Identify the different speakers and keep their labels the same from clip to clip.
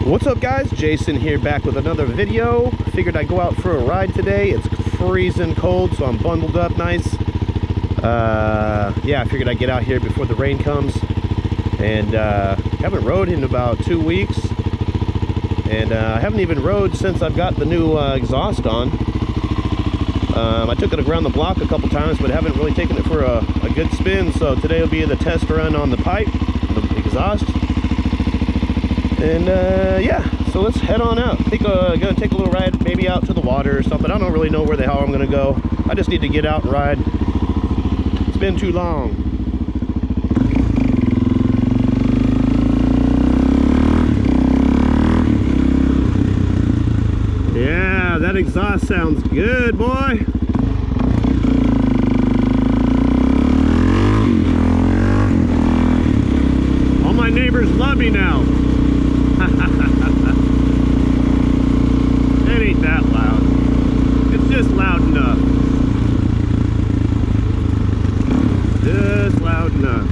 Speaker 1: What's up guys, Jason here, back with another video. Figured I'd go out for a ride today. It's freezing cold, so I'm bundled up nice. Yeah, I figured I'd get out here before the rain comes. And haven't rode in about 2 weeks. And I haven't even rode since I've got the new exhaust on. I took it around the block a couple times, but haven't really taken it for a good spin. So today will be the test run on the pipe, the exhaust. And yeah, so let's head on out. I think I'm gonna take a little ride, maybe out to the water or something. I don't really know where the hell I'm gonna go. I just need to get out and ride. It's been too long. Yeah, that exhaust sounds good, boy. All my neighbors love me now. It ain't that loud. It's just loud enough. Just loud enough.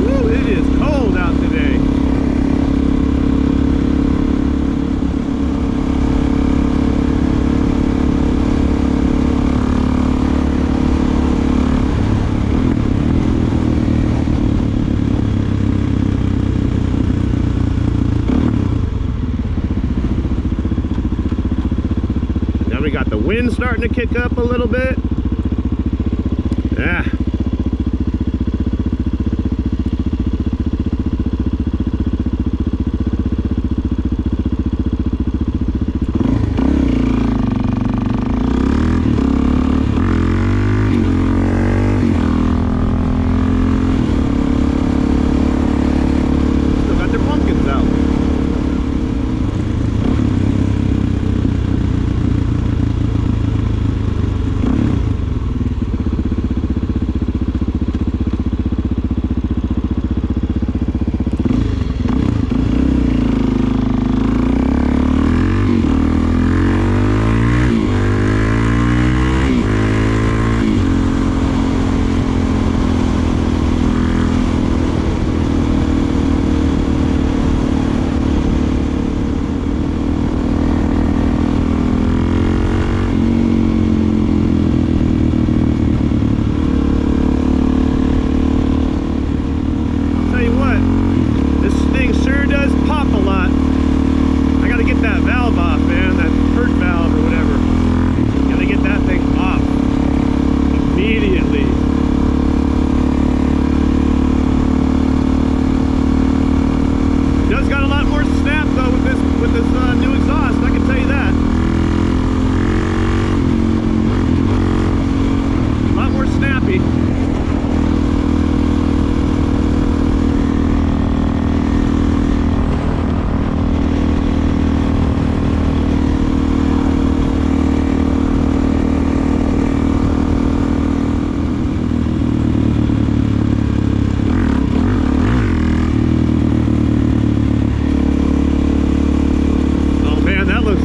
Speaker 1: Woo, it is cold out today. We got the wind starting to kick up a little bit. Yeah. Still got their pumpkins out.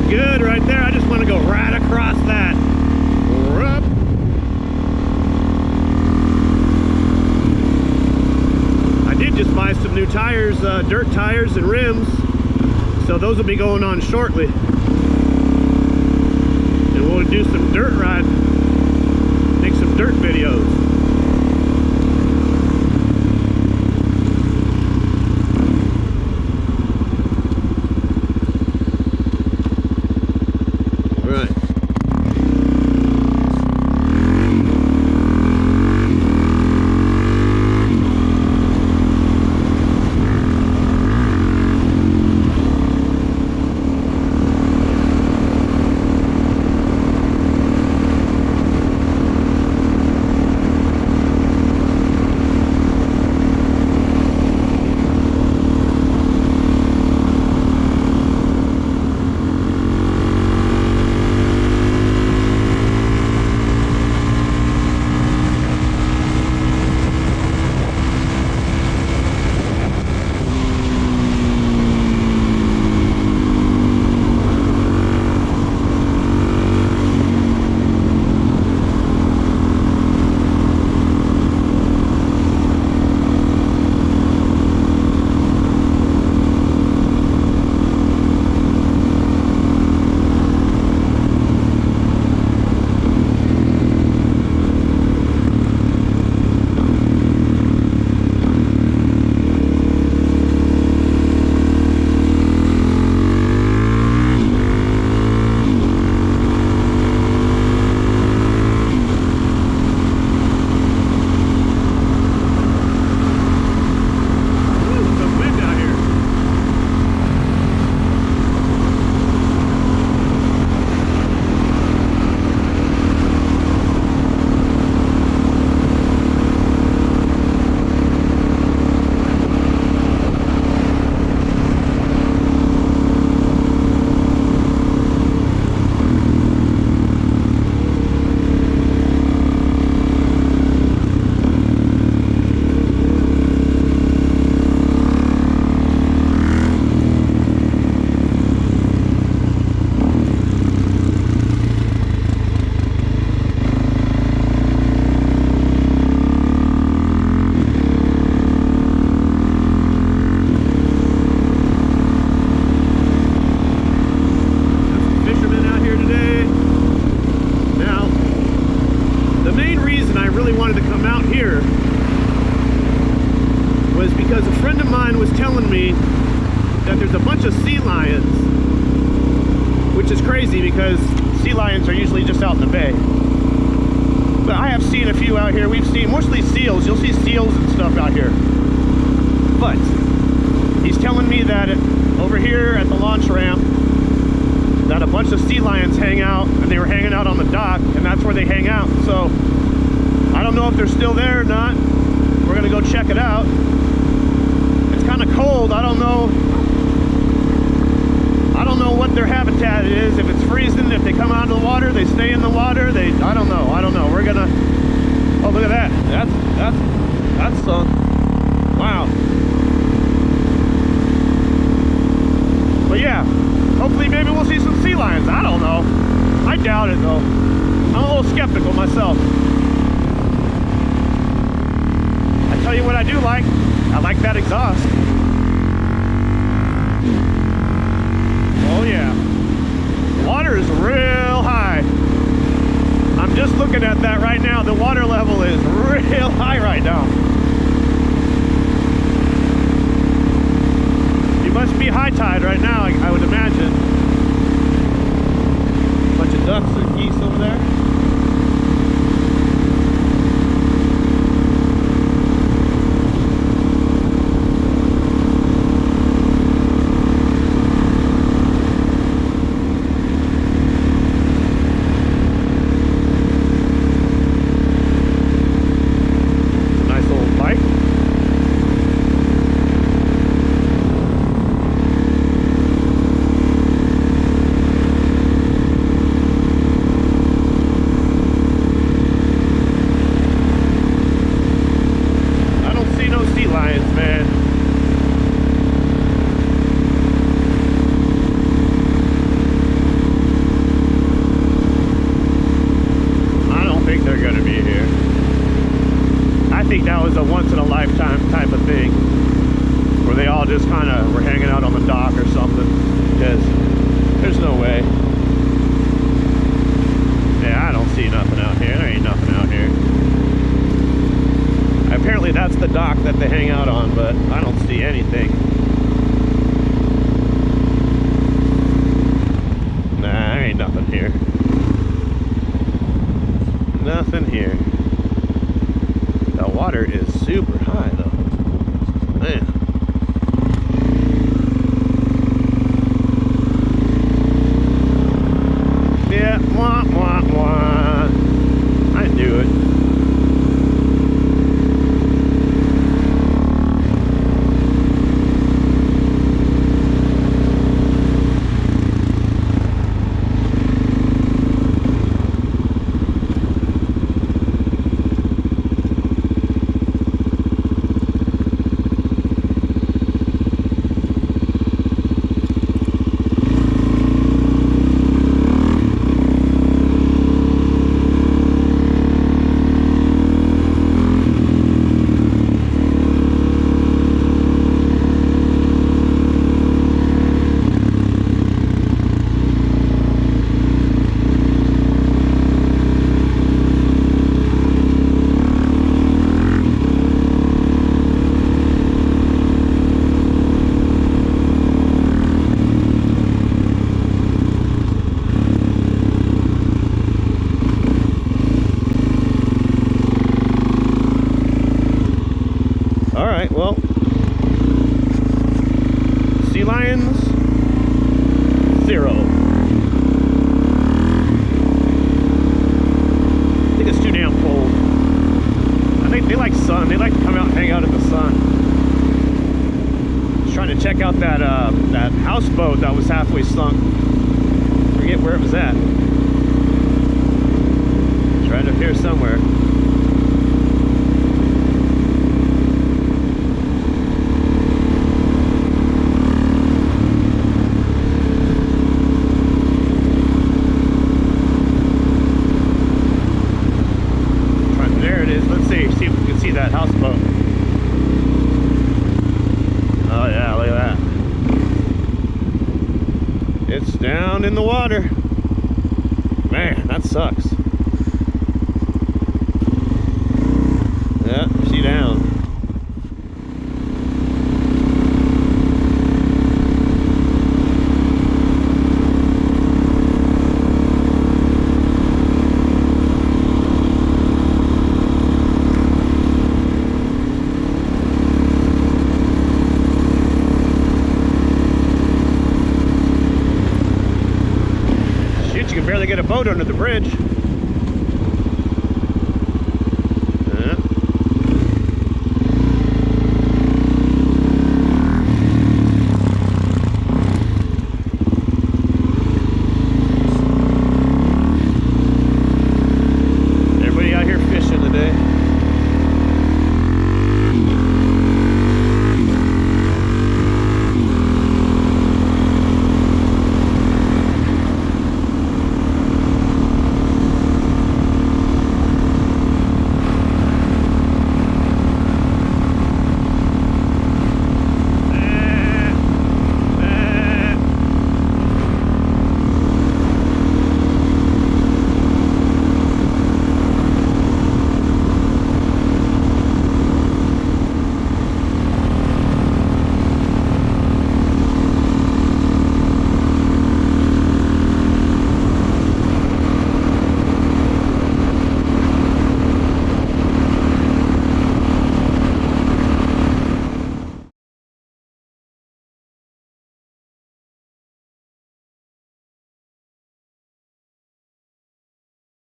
Speaker 1: Good right there. I just want to go right across that. I did just buy some new tires, dirt tires and rims, so those will be going on shortly. And we'll do some dirt ride, make some dirt videos. just out in the bay. But I have seen a few out here. We've seen mostly seals. You'll see seals and stuff out here. But he's telling me that over here at the launch ramp, that a bunch of sea lions hang out, and they were hanging out on the dock, and that's where they hang out. So I don't know if they're still there or not. We're gonna go check it out. It's kind of cold. I don't know what their habitat is. If it's freezing, if they come out of the water, they stay in the water. I don't know. We're gonna. Oh, look at that. That's sunk. Wow. But yeah, hopefully maybe we'll see some sea lions. I don't know. I doubt it though. I'm a little skeptical myself. I tell you what I do like. I like that exhaust. Oh yeah. The water is real high. I'm just looking at that right now. The water level is real high right now. You must be high tide right now, I would imagine. Bunch of ducks and geese over there. That's the dock that they hang out on, but I don't see anything. Nah, there ain't nothing here. Nothing here. The water is super high though. Man. Yeah, wah, wah, wah. I knew it. Well, sea lions, 0. I think it's too damn cold. I think they like sun. They like to come out and hang out in the sun. Just trying to check out that that houseboat that was halfway sunk. Forget where it was at. It's right up here somewhere. That houseboat. Oh yeah, look at that. It's down in the water. Man, that sucks. Yeah, she down. bridge.